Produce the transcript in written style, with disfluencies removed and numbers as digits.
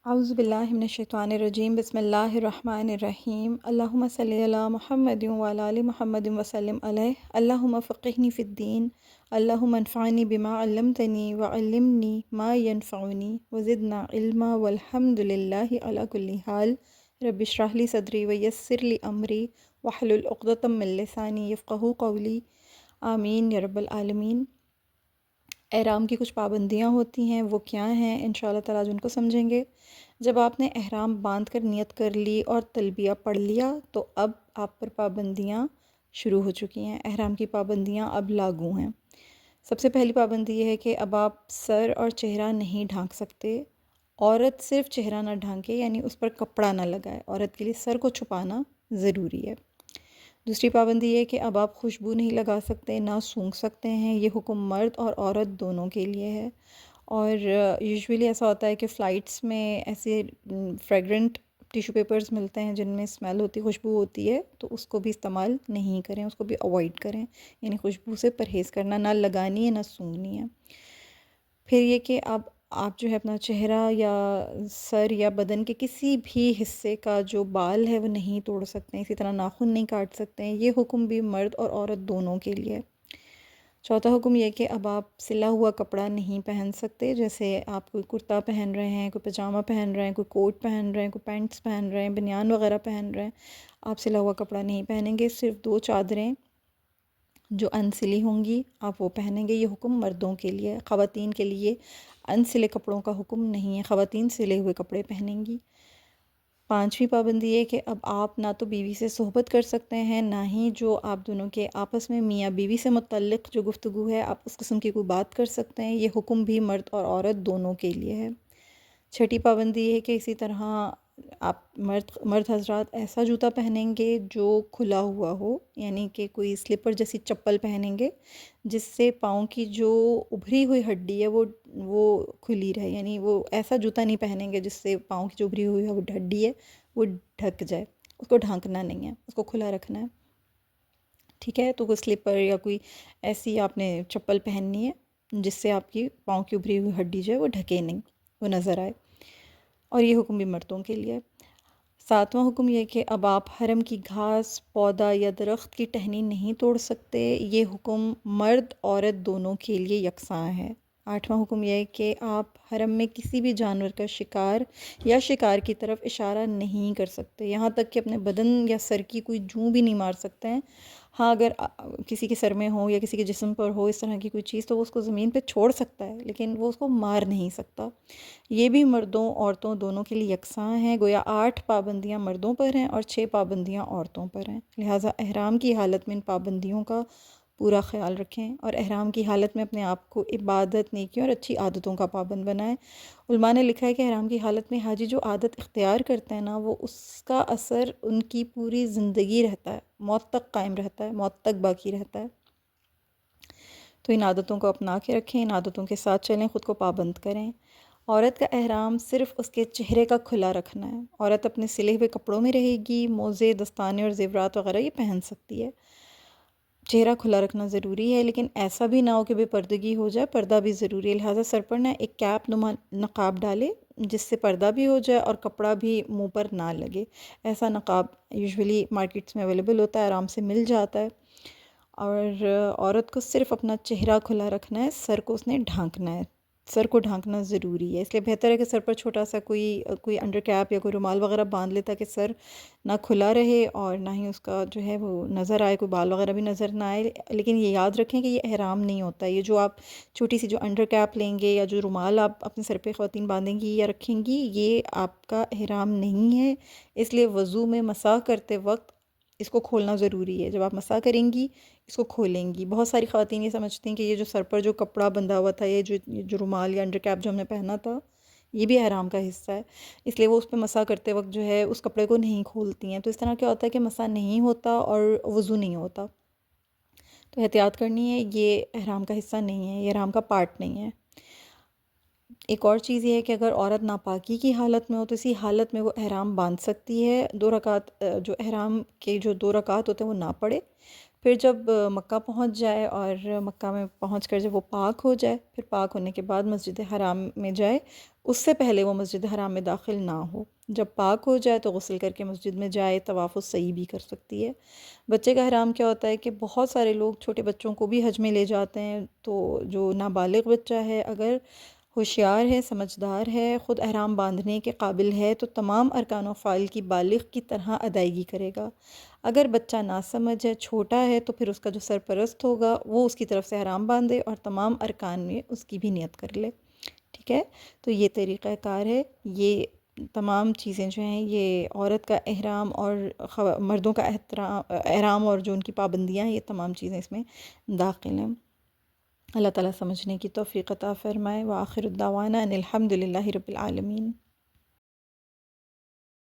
اعوذ باللہ من الشیطان الرجیم بسم اللہ الرحمن الرحیم اللہم صلی علی محمد وعلی آل محمد وسلم علیہ اللہم فقہنی فی الدین اللہم انفعنی بما علمتنی وعلمنی ما ینفعنی وزدنا علما والحمد للہ علی کل حال رب اشرح لی صدری ویسر لی امری واحلل عقدۃ من لسانی یفقہوا قولی آمین یا رب العالمین۔ احرام کی کچھ پابندیاں ہوتی ہیں، وہ کیا ہیں؟ انشاءاللہ تعالیٰ آج ان کو سمجھیں گے۔ جب آپ نے احرام باندھ کر نیت کر لی اور تلبیہ پڑھ لیا تو اب آپ پر پابندیاں شروع ہو چکی ہیں، احرام کی پابندیاں اب لاگو ہیں۔ سب سے پہلی پابندی یہ ہے کہ اب آپ سر اور چہرہ نہیں ڈھانک سکتے۔ عورت صرف چہرہ نہ ڈھانکے، یعنی اس پر کپڑا نہ لگائے، عورت کے لیے سر کو چھپانا ضروری ہے۔ دوسری پابندی یہ ہے کہ اب آپ خوشبو نہیں لگا سکتے، نہ سونگھ سکتے ہیں، یہ حکم مرد اور عورت دونوں کے لیے ہے۔ اور یوزولی ایسا ہوتا ہے کہ فلائٹس میں ایسے فریگرنٹ ٹیشو پیپرز ملتے ہیں جن میں اسمیل ہوتی، خوشبو ہوتی ہے، تو اس کو بھی استعمال نہیں کریں، اس کو بھی اوائڈ کریں، یعنی خوشبو سے پرہیز کرنا، نہ لگانی ہے نہ سونگھنی ہے۔ پھر یہ کہ اب آپ جو ہے اپنا چہرہ یا سر یا بدن کے کسی بھی حصے کا جو بال ہے وہ نہیں توڑ سکتے ہیں، اسی طرح ناخن نہیں کاٹ سکتے ہیں، یہ حکم بھی مرد اور عورت دونوں کے لیے ہے۔ چوتھا حکم یہ کہ اب آپ سلا ہوا کپڑا نہیں پہن سکتے، جیسے آپ کوئی کرتا پہن رہے ہیں، کوئی پجامہ پہن رہے ہیں، کوئی کوٹ پہن رہے ہیں، کوئی پینٹس پہن رہے ہیں، بنیان وغیرہ پہن رہے ہیں، آپ سلا ہوا کپڑا نہیں پہنیں گے۔ صرف 2 چادریں جو انسلی ہوں گی آپ وہ پہنیں گے، یہ حکم مردوں کے لیے ہے۔ خواتین کے لیے انسلے کپڑوں کا حکم نہیں ہے، خواتین سلے ہوئے کپڑے پہنیں گی۔ پانچویں پابندی ہے کہ اب آپ نہ تو بیوی سے صحبت کر سکتے ہیں، نہ ہی جو آپ دونوں کے آپس میں میاں بیوی سے متعلق جو گفتگو ہے آپ اس قسم کی کوئی بات کر سکتے ہیں، یہ حکم بھی مرد اور عورت دونوں کے لیے ہے۔ چھٹی پابندی یہ ہے کہ اسی طرح آپ مرد حضرات ایسا جوتا پہنیں گے جو کھلا ہوا ہو، یعنی کہ کوئی سلیپر جیسی چپل پہنیں گے جس سے پاؤں کی جو ابھری ہوئی ہڈی ہے وہ کھلی رہے، یعنی وہ ایسا جوتا نہیں پہنیں گے جس سے پاؤں کی جو ابھری ہوئی ہے وہ ہڈی ہے وہ ڈھک جائے، اس کو ڈھانکنا نہیں ہے، اس کو کھلا رکھنا ہے، ٹھیک ہے؟ تو کوئی سلیپر یا کوئی ایسی آپ نے چپل پہننی ہے جس سے آپ کی پاؤں کی ابھری ہوئی ہڈی جو ہے وہ ڈھکے نہیں، وہ نظر آئے، اور یہ حکم بھی مردوں کے لیے۔ ساتواں حکم یہ کہ اب آپ حرم کی گھاس، پودا یا درخت کی ٹہنی نہیں توڑ سکتے، یہ حکم مرد عورت دونوں کے لیے یکساں ہے۔ آٹھواں حکم یہ ہے کہ آپ حرم میں کسی بھی جانور کا شکار یا شکار کی طرف اشارہ نہیں کر سکتے، یہاں تک کہ اپنے بدن یا سر کی کوئی جوں بھی نہیں مار سکتے ہیں۔ ہاں اگر کسی کے سر میں ہو یا کسی کے جسم پر ہو اس طرح کی کوئی چیز تو وہ اس کو زمین پہ چھوڑ سکتا ہے، لیکن وہ اس کو مار نہیں سکتا۔ یہ بھی مردوں عورتوں دونوں کے لیے یکساں ہیں، گویا 8 پابندیاں مردوں پر ہیں اور 6 پابندیاں عورتوں پر ہیں، لہٰذا احرام کی حالت میں ان پابندیوں کا پورا خیال رکھیں اور احرام کی حالت میں اپنے آپ کو عبادت، نیکیوں اور اچھی عادتوں کا پابند بنائیں۔ علماء نے لکھا ہے کہ احرام کی حالت میں حاجی جو عادت اختیار کرتے ہیں نا وہ اس کا اثر ان کی پوری زندگی رہتا ہے، موت تک قائم رہتا ہے، موت تک باقی رہتا ہے۔ تو ان عادتوں کو اپنا کے رکھیں، ان عادتوں کے ساتھ چلیں، خود کو پابند کریں۔ عورت کا احرام صرف اس کے چہرے کا کھلا رکھنا ہے، عورت اپنے سلے ہوئے کپڑوں میں رہے گی، موزے، دستانے اور زیورات وغیرہ یہ پہن سکتی ہے۔ چہرہ کھلا رکھنا ضروری ہے، لیکن ایسا بھی نہ ہو کہ بے پردگی ہو جائے، پردہ بھی ضروری ہے، لہٰذا سر پر نہ ایک کیپ نما نقاب ڈالے جس سے پردہ بھی ہو جائے اور کپڑا بھی منہ پر نہ لگے۔ ایسا نقاب یوزولی مارکیٹس میں اویلیبل ہوتا ہے، آرام سے مل جاتا ہے۔ اور عورت کو صرف اپنا چہرہ کھلا رکھنا ہے، سر کو اس نے ڈھانکنا ہے، سر کو ڈھانکنا ضروری ہے، اس لیے بہتر ہے کہ سر پر چھوٹا سا کوئی انڈر کیپ یا کوئی رومال وغیرہ باندھ لے تاکہ سر نہ کھلا رہے اور نہ ہی اس کا جو ہے وہ نظر آئے، کوئی بال وغیرہ بھی نظر نہ آئے۔ لیکن یہ یاد رکھیں کہ یہ احرام نہیں ہوتا، یہ جو آپ چھوٹی سی جو انڈر کیپ لیں گے یا جو رومال آپ اپنے سر پہ خواتین باندھیں گی یا رکھیں گی، یہ آپ کا احرام نہیں ہے، اس لیے وضو میں مسح کرتے وقت اس کو کھولنا ضروری ہے، جب آپ مسح کریں گی اس کو کھولیں گی۔ بہت ساری خواتین یہ سمجھتی ہیں کہ یہ جو سر پر جو کپڑا بندھا ہوا تھا، یہ جو رومال یا انڈر کیپ جو ہم نے پہنا تھا یہ بھی احرام کا حصہ ہے، اس لیے وہ اس پہ مسح کرتے وقت جو ہے اس کپڑے کو نہیں کھولتی ہیں، تو اس طرح کیا ہوتا ہے کہ مسح نہیں ہوتا اور وضو نہیں ہوتا، تو احتیاط کرنی ہے، یہ احرام کا حصہ نہیں ہے، یہ احرام کا پارٹ نہیں ہے۔ ایک اور چیز یہ ہے کہ اگر عورت ناپاکی کی حالت میں ہو تو اسی حالت میں وہ احرام باندھ سکتی ہے، 2 رکعت جو احرام کے جو 2 رکعت ہوتے ہیں وہ نہ پڑھے، پھر جب مکہ پہنچ جائے اور مکہ میں پہنچ کر جب وہ پاک ہو جائے، پھر پاک ہونے کے بعد مسجد حرام میں جائے، اس سے پہلے وہ مسجد حرام میں داخل نہ ہو۔ جب پاک ہو جائے تو غسل کر کے مسجد میں جائے، طواف السعی بھی کر سکتی ہے۔ بچے کا احرام کیا ہوتا ہے کہ بہت سارے لوگ چھوٹے بچوں کو بھی حج میں لے جاتے ہیں، تو جو نابالغ بچہ ہے اگر ہوشیار ہے، سمجھدار ہے، خود احرام باندھنے کے قابل ہے تو تمام ارکان و افعال کی بالغ کی طرح ادائیگی کرے گا۔ اگر بچہ ناسمجھ ہے، چھوٹا ہے، تو پھر اس کا جو سرپرست ہوگا وہ اس کی طرف سے احرام باندھے اور تمام ارکان میں اس کی بھی نیت کر لے۔ ٹھیک ہے، تو یہ طریقہ کار ہے۔ یہ تمام چیزیں جو ہیں یہ عورت کا احرام اور مردوں کا احرام اور جو ان کی پابندیاں ہیں، یہ تمام چیزیں اس میں داخل ہیں۔ اللہ تعالیٰ سمجھنے کی توفیق عطا فرمائے۔ وآخر الدعوانا ان الحمد للہ رب العالمین۔